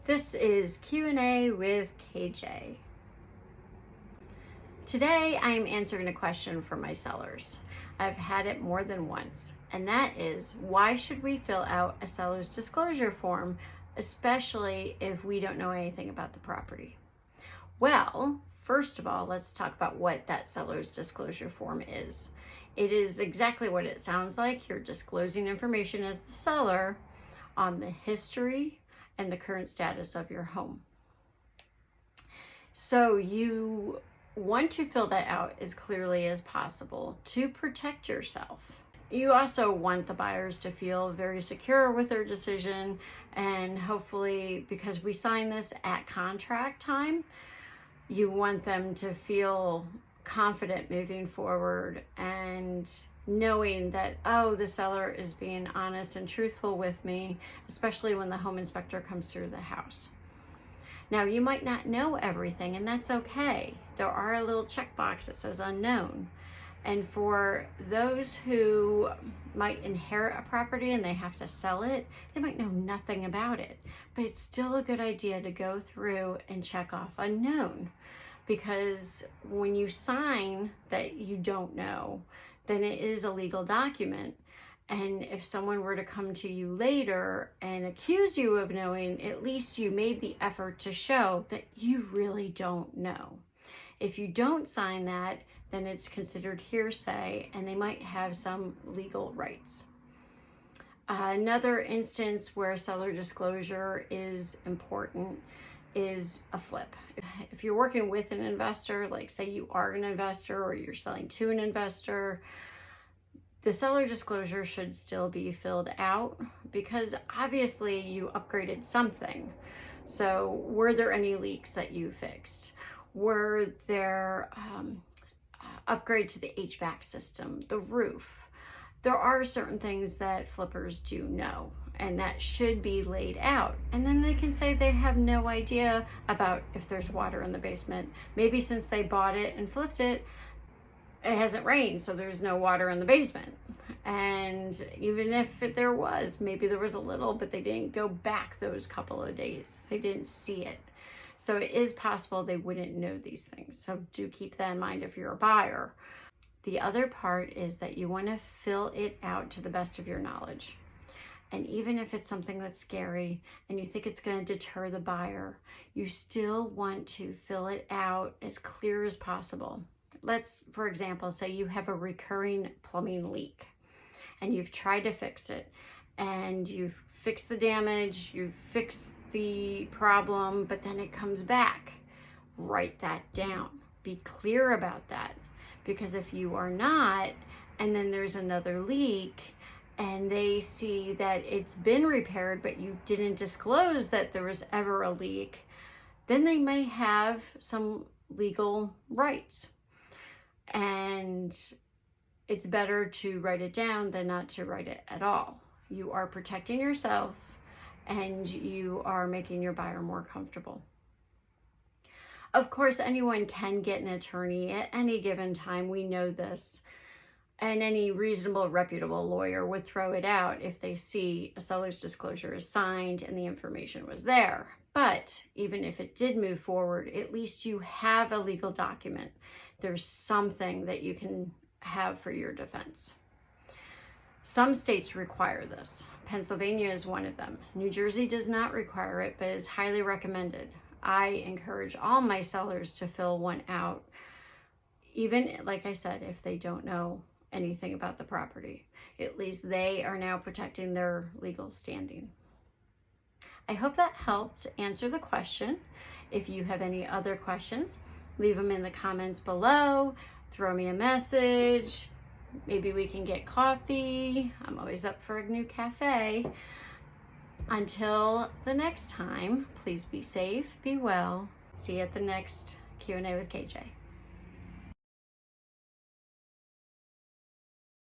This is Q&A with KJ. Today I'm answering a question from my sellers. I've had it more than once, and that is, why should we fill out a seller's disclosure form, especially if we don't know anything about the property? Well, first of all, let's talk about what that seller's disclosure form is. It is exactly what it sounds like. You're disclosing information as the seller on the history and the current status of your home. So you want to fill that out as clearly as possible to protect yourself. You also want the buyers to feel very secure with their decision, and hopefully, because we sign this at contract time, you want them to feel confident moving forward and knowing that, oh, the seller is being honest and truthful with me, especially when the home inspector comes through the house. Now, you might not know everything, and that's okay. There are a little checkbox that says unknown. And for those who might inherit a property and they have to sell it, they might know nothing about it. But it's still a good idea to go through and check off unknown. Because when you sign that you don't know, then it is a legal document. And if someone were to come to you later and accuse you of knowing, at least you made the effort to show that you really don't know. If you don't sign that, then it's considered hearsay and they might have some legal rights. Another instance where seller disclosure is important is a flip. If you're working with an investor, like say you are an investor or you're selling to an investor, the seller disclosure should still be filled out because obviously you upgraded something. So were there any leaks that you fixed? Were there upgrade to the HVAC system, the roof? There are certain things that flippers do know, and that should be laid out. And then they can say they have no idea about if there's water in the basement. Maybe since they bought it and flipped it, it hasn't rained, so there's no water in the basement. And even if there was, maybe there was a little, but they didn't go back those couple of days. They didn't see it. So it is possible they wouldn't know these things. So do keep that in mind if you're a buyer. The other part is that you want to fill it out to the best of your knowledge. And even if it's something that's scary and you think it's going to deter the buyer, you still want to fill it out as clear as possible. Let's, for example, say you have a recurring plumbing leak and you've tried to fix it and you've fixed the damage, you've fixed the problem, but then it comes back. Write that down. Be clear about that. Because if you are not, and then there's another leak, and they see that it's been repaired, but you didn't disclose that there was ever a leak, then they may have some legal rights. And it's better to write it down than not to write it at all. You are protecting yourself and you are making your buyer more comfortable. Of course, anyone can get an attorney at any given time. We know this. And any reasonable, reputable lawyer would throw it out if they see a seller's disclosure is signed and the information was there. But even if it did move forward, at least you have a legal document. There's something that you can have for your defense. Some states require this. Pennsylvania is one of them. New Jersey does not require it, but is highly recommended. I encourage all my sellers to fill one out, even, like I said, if they don't know anything about the property. At least they are now protecting their legal standing. I hope that helped answer the question. If you have any other questions, leave them in the comments below. Throw me a message. Maybe we can get coffee. I'm always up for a new cafe. Until the next time, please be safe, be well. See you at the next Q&A with KJ.